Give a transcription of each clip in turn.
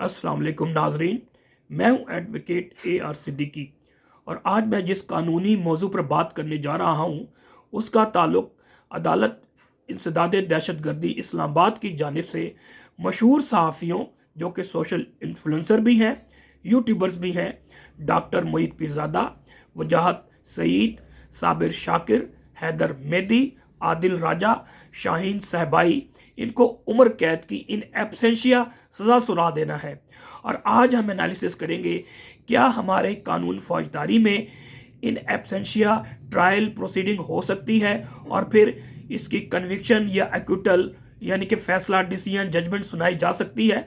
अस्सलाम वालेकुम नाजरीन, मैं हूं एडवोकेट AR सिद्दीकी और आज मैं जिस कानूनी मौजू पर बात करने जा रहा हूं उसका ताल्लुक अदालत इंसदाद दहशतगर्दी इस्लामाबाद की जानिब से मशहूर सहाफ़ियों जो कि सोशल इन्फ्लुएंसर भी हैं, यूट्यूबर्स भी हैं, डॉक्टर मोहित पीरज़ादा, वजाहत सईद, साबिर शाकिर, हैदर मेहदी, आदिल राजा, शाहीन सहबाई, इनको उम्र कैद की इन एब्सेंशिया सज़ा सुना देना है। और आज हम एनालिसिस करेंगे क्या हमारे कानून फौजदारी में इन एब्सेंशिया ट्रायल प्रोसीडिंग हो सकती है और फिर इसकी कन्विक्शन या एक्विटल यानी कि फैसला डिसीजन जजमेंट सुनाई जा सकती है।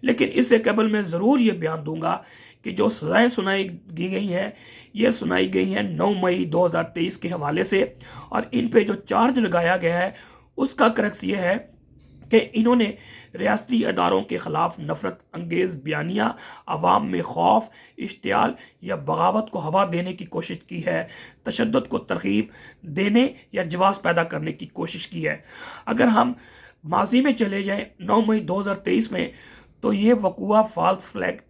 लेकिन इससे कबल मैं ज़रूर ये बयान दूंगा कि जो सज़ाएँ सुनाई गई हैं ये सुनाई गई हैं 9 मई 2023 के हवाले से, और इन पे जो चार्ज लगाया गया है उसका क्रक्स ये है कि इन्होंने रियासती अदारों के ख़िलाफ़ नफ़रत अंगेज़ बयानिया, अवाम में खौफ, इश्तियाल या बगावत को हवा देने की कोशिश की है, तशद्दुद को तरग़ीब देने या जवाज़ पैदा करने की कोशिश की है। अगर हम माजी में चले जाएं 9 मई 2023 में, तो ये वक़ुआ फॉल्स फ्लैग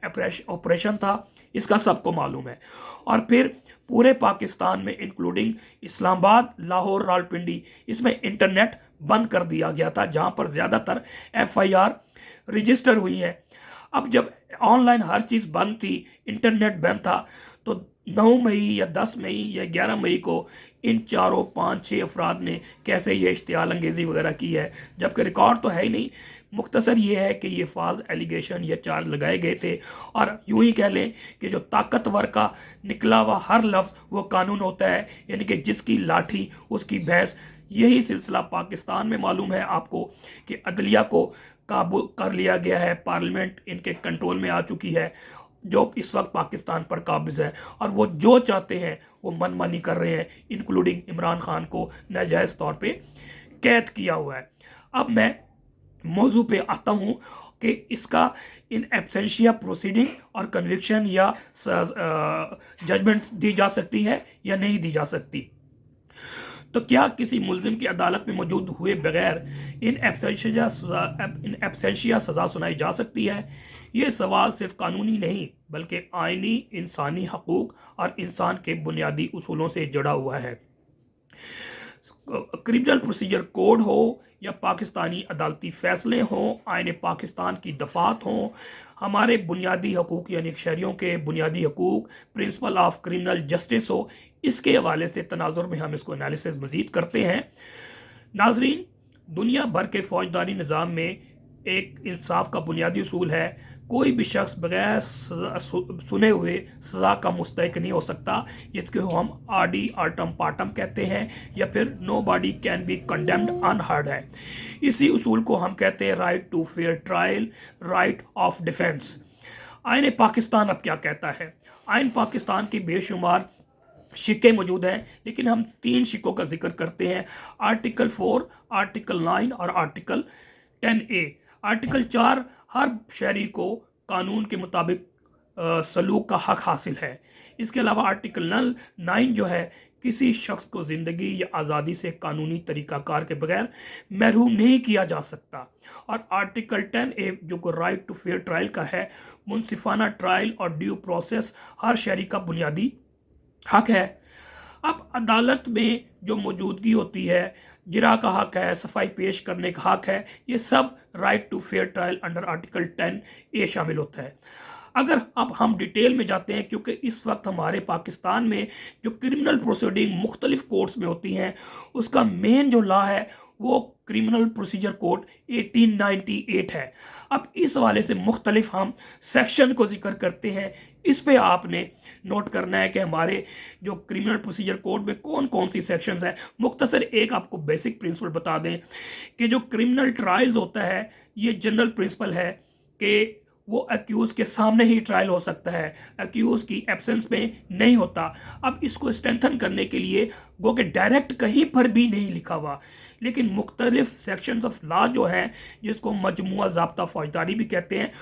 ऑपरेशन था, इसका सबको मालूम है। और फिर पूरे पाकिस्तान में इंक्लूडिंग इस्लामाबाद, लाहौर, रावलपिंडी, इसमें इंटरनेट बंद कर दिया गया था जहां पर ज़्यादातर FIR रजिस्टर हुई है। अब जब ऑनलाइन हर चीज़ बंद थी, इंटरनेट बंद था, तो 9 मई या 10 मई या 11 मई को इन 4, 5, 6 अफराद ने कैसे ये इश्तियाल अंगेज़ी वगैरह की है, जबकि रिकॉर्ड तो है ही नहीं। मुख्तसर ये है कि ये फॉल्स एलिगेशन या चार्ज लगाए गए थे, और यूं ही कह लें कि जो ताकतवर का निकला हुआ हर लफ्ज़ वो कानून होता है, यानी कि जिसकी लाठी उसकी भैंस। यही सिलसिला पाकिस्तान में मालूम है आपको कि अदलिया को काबू कर लिया गया है, पार्लियामेंट इनके कंट्रोल में आ चुकी है जो इस वक्त पाकिस्तान पर काबिज है, और वो जो चाहते हैं वो मनमानी कर रहे हैं, इंक्लूडिंग इमरान खान को नाजायज़ तौर पे कैद किया हुआ है। अब मैं मौजू पे आता हूँ कि इसका इन एब्सेंशिया प्रोसीडिंग और कन्विक्शन या जजमेंट दी जा सकती है या नहीं दी जा सकती। तो क्या किसी मुल्जिम की अदालत में मौजूद हुए बगैर इन एब्सेंशिया सज़ा सुनाई जा सकती है? ये सवाल सिर्फ कानूनी नहीं बल्कि आइनी, इंसानी हकूक़ और इंसान के बुनियादी उसूलों से जुड़ा हुआ है। क्रिमिनल प्रोसीजर कोड हो या पाकिस्तानी अदालती फ़ैसले हों, आईन पाकिस्तान की दफ़ात हों, हमारे बुनियादी हकूक़ यानी शहरियों के बुनियादी हकूक़, प्रिंसिपल ऑफ क्रिमिनल जस्टिस हो, इसके हवाले से तनाजुर में हम इसको एनालिसिस मज़ीद करते हैं। नाजरीन, दुनिया भर के फ़ौजदारी निज़ाम में एक इंसाफ का बुनियादी उसूल है, कोई भी शख्स बगैर सुने हुए सज़ा का मुस्तहिक नहीं हो सकता, जिसको हम आडी आल्टम पार्टम कहते हैं, या फिर nobody can be condemned unheard है। इसी उसूल को हम कहते हैं right to fair trial, right of defence. आईन पाकिस्तान अब क्या कहता है? आईन पाकिस्तान की बेशुमार शिक्के मौजूद हैं, लेकिन हम 3 शिक्कों का जिक्र करते हैं, आर्टिकल 4, आर्टिकल 9 और आर्टिकल 10A। आर्टिकल 4 हर शहरी को कानून के मुताबिक सलूक का हक हासिल है। इसके अलावा आर्टिकल 9 जो है, किसी शख्स को ज़िंदगी या आज़ादी से कानूनी तरीक़ाकार के बगैर महरूम नहीं किया जा सकता। और आर्टिकल 10A जो को राइट टू फेयर ट्रायल का है, मुनसिफाना ट्रायल और ड्यू प्रोसेस हर शहरी का बुनियादी हक है। अब अदालत में जो मौजूदगी होती है, जिरा का हक है, सफाई पेश करने का हक है, ये सब right to fair trial under article 10A शामिल होता है। अगर अब हम डिटेल में जाते हैं, क्योंकि इस वक्त हमारे पाकिस्तान में जो क्रिमिनल प्रोसीडिंग मुख्तलिफ कोर्ट्स में होती हैं, उसका मेन जो लॉ है वो क्रिमिनल प्रोसीजर कोड 1898 है। अब इस हवाले से मुख्तलिफ हम सेक्शन को जिक्र करते हैं। इस पे आपने नोट करना है कि हमारे जो क्रिमिनल प्रोसीजर कोड में कौन कौन सी सेक्शंस हैं। मुख्तसर एक आपको बेसिक प्रिंसिपल बता दें कि जो क्रिमिनल ट्रायल्स होता है, ये जनरल प्रिंसिपल है कि वो एक्यूज़ के सामने ही ट्रायल हो सकता है, एक्यूज़ की एब्सेंस में नहीं होता। अब इसको स्ट्रेंथन करने के लिए गो कि डायरेक्ट कहीं पर भी नहीं लिखा हुआ, लेकिन मुख्तलिफ सेक्शंस ऑफ लॉ जो हैं, जिसको मजमुआ ज़ाब्ता फौजदारी भी कहते हैं,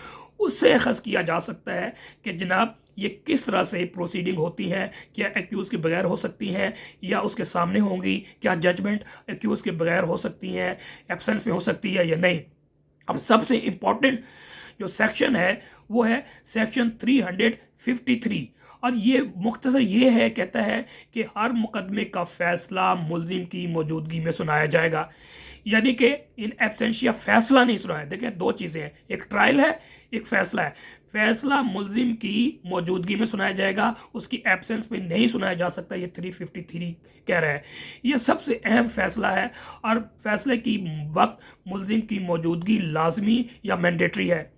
उससे अखज़ किया जा सकता है कि जनाब ये किस तरह से प्रोसीडिंग होती हैं, क्या एक्यूज़ के बगैर हो सकती हैं या उसके सामने होंगी, क्या जजमेंट एक्यूज़ के बगैर हो सकती हैं, एब्सेंस में हो सकती है या नहीं। अब सबसे इम्पॉर्टेंट जो सेक्शन है वो है सेक्शन 353, और ये मुख्तसर ये है, कहता है कि हर मुकदमे का फैसला मुल्जिम की मौजूदगी में सुनाया जाएगा, यानी कि इन एब्सेंशिया फैसला नहीं सुना है। देखें, दो चीज़ें हैं, एक ट्रायल है, एक फैसला है। फैसला मुल्जिम की मौजूदगी में सुनाया जाएगा, उसकी एब्सेंस में नहीं सुनाया जा सकता, ये 353 कह रहा है। ये सबसे अहम फैसला है, और फैसले की वक्त मुल्जिम की मौजूदगी लाजमी या मैंडेटरी है।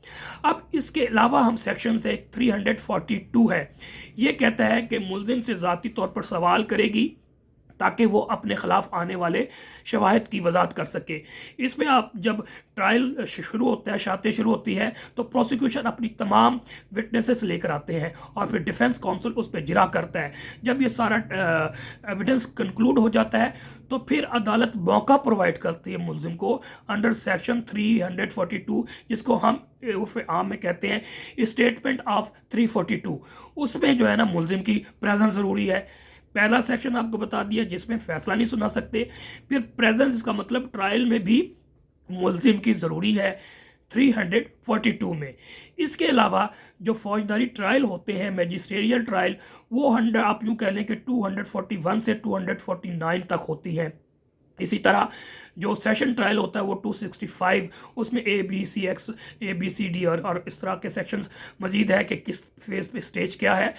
अब इसके अलावा हम सेक्शन से 342 है, ये कहता है कि मुल्जिम से ज़ाती तौर पर सवाल करेगी ताकि वो अपने ख़िलाफ़ आने वाले शवाहिद की वजाहत कर सके। इसमें आप जब ट्रायल शुरू होता है, शाते शुरू होती है, तो प्रोसिक्यूशन अपनी तमाम विटनेसेस लेकर आते हैं और फिर डिफेंस काउंसिल उस पर जिरा करता है। जब ये सारा एविडेंस कंक्लूड हो जाता है तो फिर अदालत मौका प्रोवाइड करती है मुल्जिम को अंडर सेक्शन 342, जिसको हम आम में कहते हैं स्टेटमेंट ऑफ 342। उसमें जो है ना मुल्जिम की प्रेजेंस ज़रूरी है। पहला सेक्शन आपको बता दिया जिसमें फैसला नहीं सुना सकते, फिर प्रेजेंस, इसका मतलब ट्रायल में भी मुल्जिम की ज़रूरी है 342 में। इसके अलावा जो फौजदारी ट्रायल होते हैं, मैजिस्ट्रियल ट्रायल, वो आप यूँ कह लें कि 241 से 249 तक होती है। इसी तरह जो सेशन ट्रायल होता है वो 265, उसमें ABCD और इस तरह के सेक्शंस मजीद है कि किस फेज पे स्टेज क्या है।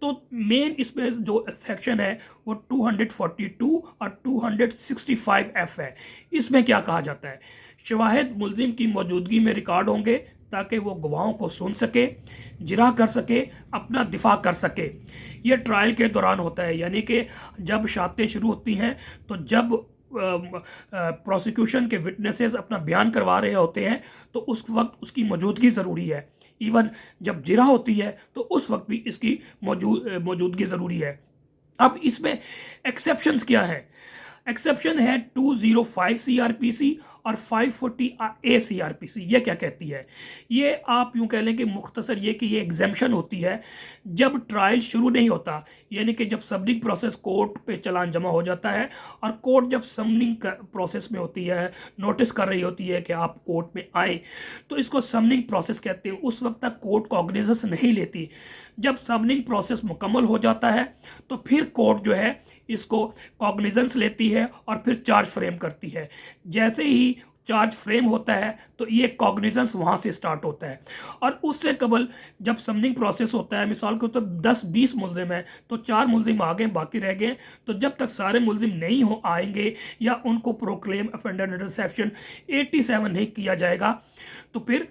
तो मेन इसमें जो सेक्शन है वो 242 और 265F है। इसमें क्या कहा जाता है, शवाहिद मुल्जिम की मौजूदगी में रिकॉर्ड होंगे ताकि वो गवाहों को सुन सके, जिरा कर सके, अपना दिफा कर सके। ये ट्रायल के दौरान होता है, यानी कि जब शातें शुरू होती हैं तो जब प्रोसिक्यूशन के विटनेसेस अपना बयान करवा रहे होते हैं तो उस वक्त उसकी मौजूदगी ज़रूरी है। इवन जब जिरा होती है तो उस वक्त भी इसकी मौजूदगी ज़रूरी है। अब इसमें एक्सेप्शंस क्या है? एक्सेप्शन है 205 CRPC और 540A CRPC। ये क्या कहती है? ये आप यूँ कह लें कि मुख्तसर ये कि ये एग्जेम्पशन होती है जब ट्रायल शुरू नहीं होता, यानी कि जब सबनिंग प्रोसेस कोर्ट पे चलान जमा हो जाता है और कोर्ट जब समनिंग प्रोसेस में होती है, नोटिस कर रही होती है कि आप कोर्ट में आए, तो इसको समनिंग प्रोसेस कहते हैं। उस वक्त तक कोर्ट कॉग्निजेंस नहीं लेती। जब समनिंग प्रोसेस मुकम्मल हो जाता है तो फिर कोर्ट जो है इसको कॉग्निजेंस लेती है और फिर चार्ज फ्रेम करती है। जैसे ही चार्ज फ्रेम होता है तो ये कॉग्निजेंस वहाँ से स्टार्ट होता है। और उससे कबल जब समनिंग प्रोसेस होता है, मिसाल के तो 10-20 मुल्जिम है तो 4 मुल्जिम आ गए, बाकी रह गए, तो जब तक सारे मुल्जिम नहीं हो आएंगे या उनको प्रोक्लेम ऑफेंडर अंडर सेक्शन 87 नहीं किया जाएगा तो फिर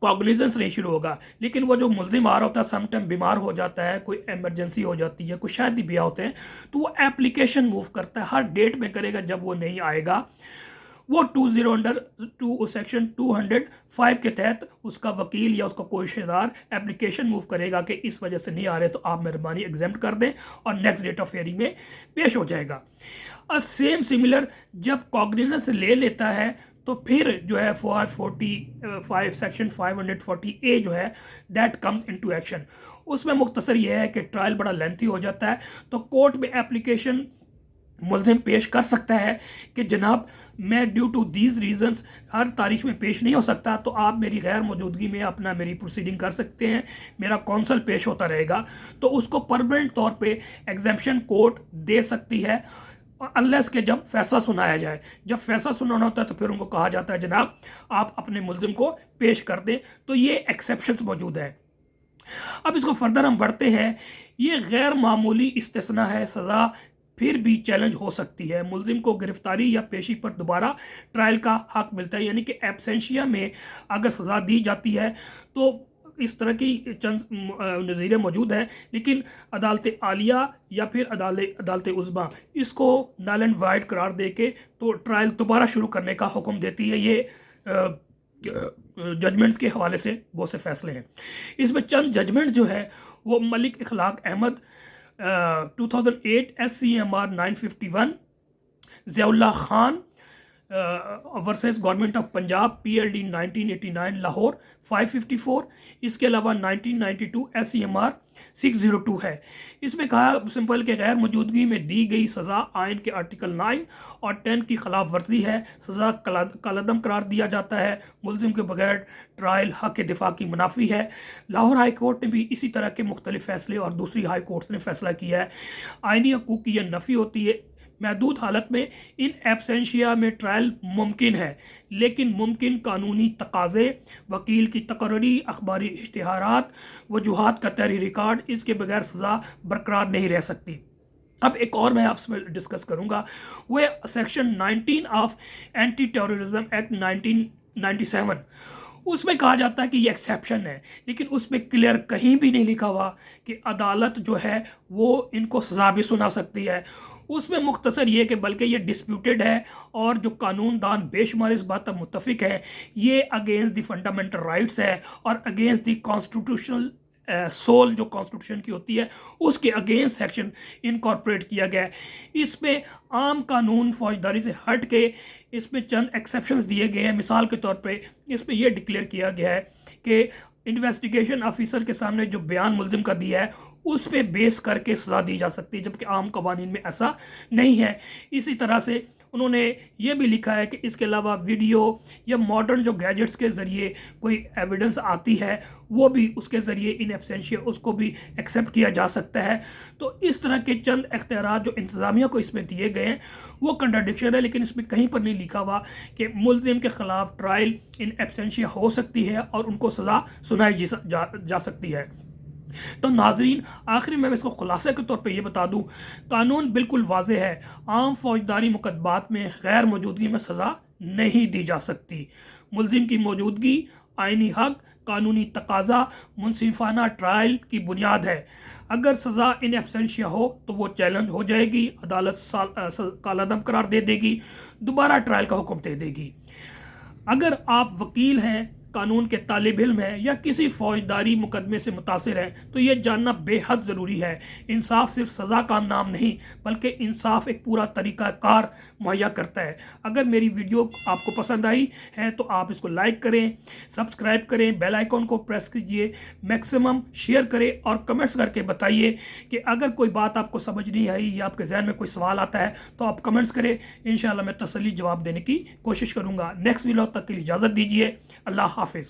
कॉग्निजेंस नहीं शुरू होगा। लेकिन वो जो मुल्जिम आ रहा होता है समटाइम बीमार हो जाता है, कोई एमरजेंसी हो जाती है, कोई शादी ब्याह होते हैं, तो वो एप्लीकेशन मूव करता है, हर डेट में करेगा। जब वो नहीं आएगा वो 20 अंडर सेक्शन 205 के तहत उसका वकील या उसका कोई रिश्तेदार एप्लीकेशन मूव करेगा कि इस वजह से नहीं आ रहे तो आप मेहरबानी एग्जेम्प्ट कर दें, और नेक्स्ट डेट ऑफ हियरिंग में पेश हो जाएगा। और सेम सिमिलर जब कॉग्निजेंस ले लेता है तो फिर जो है 445 सेक्शन 540A जो है दैट कम्स इनटू एक्शन। उसमें मुख्तसर ये है कि ट्रायल बड़ा लेंथी हो जाता है तो कोर्ट में एप्लीकेशन मुल्जिम पेश कर सकता है कि जनाब मैं ड्यू टू दीज रीजंस हर तारीख में पेश नहीं हो सकता, तो आप मेरी गैर मौजूदगी में अपना मेरी प्रोसीडिंग कर सकते हैं, मेरा कौंसल पेश होता रहेगा। तो उसको परमानेंट तौर पे एग्जेम्पशन कोर्ट दे सकती है अनलेस के जब फैसला सुनाया जाए। जब फैसला सुनाना होता है तो फिर उनको कहा जाता है जनाब आप अपने मुल्जिम को पेश कर दें। तो ये एक्सेप्शंस मौजूद है। अब इसको फर्दर हम बढ़ते हैं। ये गैर मामूली इस्तिस्ना है, सज़ा फिर भी चैलेंज हो सकती है। मुल्जिम को गिरफ्तारी या पेशी पर दोबारा ट्रायल का हक मिलता है, यानी कि एब्सेंशिया में अगर सज़ा दी जाती है तो इस तरह की चंद नज़ीरें मौजूद हैं। लेकिन अदालत आलिया या फिर अदालत उज़्मा इसको नल एंड वाइड करार दे के तो ट्रायल दोबारा शुरू करने का हुक्म देती है। ये जजमेंट्स के हवाले से बहुत से फैसले हैं। इसमें चंद जजमेंट जो है वो Malik Ikhlaq Ahmed 2008 SCMR 951, Ziaullah Khan versus government of Punjab PLD 1989 Lahore 554। इसके अलावा 1992 SCMR 602 है। इसमें कहा सिंपल के गैर मौजूदगी में दी गई सज़ा आइन के आर्टिकल 9 और 10 की खिलाफ वर्जी है, सज़ा कालअदम करार दिया जाता है, मुलजिम के बगैर ट्रायल हक के दिफा की मुनाफी है। लाहौर हाई कोर्ट ने भी इसी तरह के मुख्तलिफ फैसले और दूसरी हाई कोर्ट ने फैसला किया है। आइनी हकूक़ की यह नफ़ी होती है। महदूद हालत में इन एब्सेंशिया में ट्रायल मुमकिन है, लेकिन मुमकिन कानूनी तकाज़े, वकील की तकर्री, अखबारी इश्तिहारात, वजूहात का तहरीरी रिकॉर्ड, इसके बगैर सज़ा बरकरार नहीं रह सकती। अब एक और मैं आपसे डिस्कस करूँगा, वह section 19 of anti terrorism act 1997। उसमें कहा जाता है कि ये एक्सेप्शन है, लेकिन उसमें क्लियर कहीं भी नहीं लिखा हुआ कि अदालत जो है वो इनको सज़ा भी सुना सकती है। उसमें मुख्तसर ये कि बल्कि ये डिस्प्यूटेड है और जो कानून दान बेशुमार इस बात पर मुत्तफिक है, ये अगेंस्ट द फंडामेंटल राइट्स है और अगेंस्ट द कॉन्स्टिट्यूशनल सोल जो कॉन्स्टिट्यूशन की होती है उसके अगेंस्ट सेक्शन इनकॉर्पोरेट किया गया है। इसमें आम कानून फौजदारी से हट के इसमें चंद एक्सेप्शंस दिए गए हैं। मिसाल के तौर पे इसमें यह डिक्लेयर किया गया है कि इन्वेस्टिगेशन ऑफिसर के सामने जो बयान मुलजिम का दिया है उस पे बेस करके सज़ा दी जा सकती है, जबकि आम कवानीन में ऐसा नहीं है। इसी तरह से उन्होंने ये भी लिखा है कि इसके अलावा वीडियो या मॉडर्न जो गैजेट्स के ज़रिए कोई एविडेंस आती है वो भी उसके ज़रिए इन एब्सेंशिया उसको भी एक्सेप्ट किया जा सकता है। तो इस तरह के चंद इख्तियारात जो इंतज़ामिया को इसमें दिए गए हैं वो कंट्राडिक्शन है, लेकिन इसमें कहीं पर नहीं लिखा हुआ कि मुलजिम के ख़िलाफ़ ट्रायल इन एब्सेंशिया हो सकती है और उनको सज़ा सुनाई जा सकती है। तो नाजरीन, आखिर में इसको खुलासे के तौर पे ये बता दूं, कानून बिल्कुल वाज़े है। आम फौजदारी मुकदमात में गैर मौजूदगी में सज़ा नहीं दी जा सकती। मुलजिम की मौजूदगी आइनी हक, कानूनी तकाजा, मुनसिफाना ट्रायल की बुनियाद है। अगर सज़ा इन एब्सेंशिया हो तो वो चैलेंज हो जाएगी, अदालत कालअदम करार दे देगी, दोबारा ट्रायल का हुक्म दे देगी। अगर आप वकील हैं, कानून के तालिब इल्म है या किसी फौजदारी मुकदमे से मुतासिर है तो ये जानना बेहद ज़रूरी है। इंसाफ सिर्फ सज़ा का नाम नहीं बल्कि इंसाफ एक पूरा तरीक़ाकार मुहैया करता है। अगर मेरी वीडियो आपको पसंद आई है तो आप इसको लाइक करें, सब्सक्राइब करें, बेल आइकॉन को प्रेस कीजिए, मैक्सिमम शेयर करें और कमेंट्स करके बताइए कि अगर कोई बात आपको समझ नहीं आई या आपके जहन में कोई सवाल आता है तो आप कमेंट्स करें। इंशाल्लाह मैं तसल्ली जवाब देने की कोशिश करूँगा। नेक्स्ट वीडियो तक के लिए इजाज़त दीजिए। अल्लाह हाफिज़।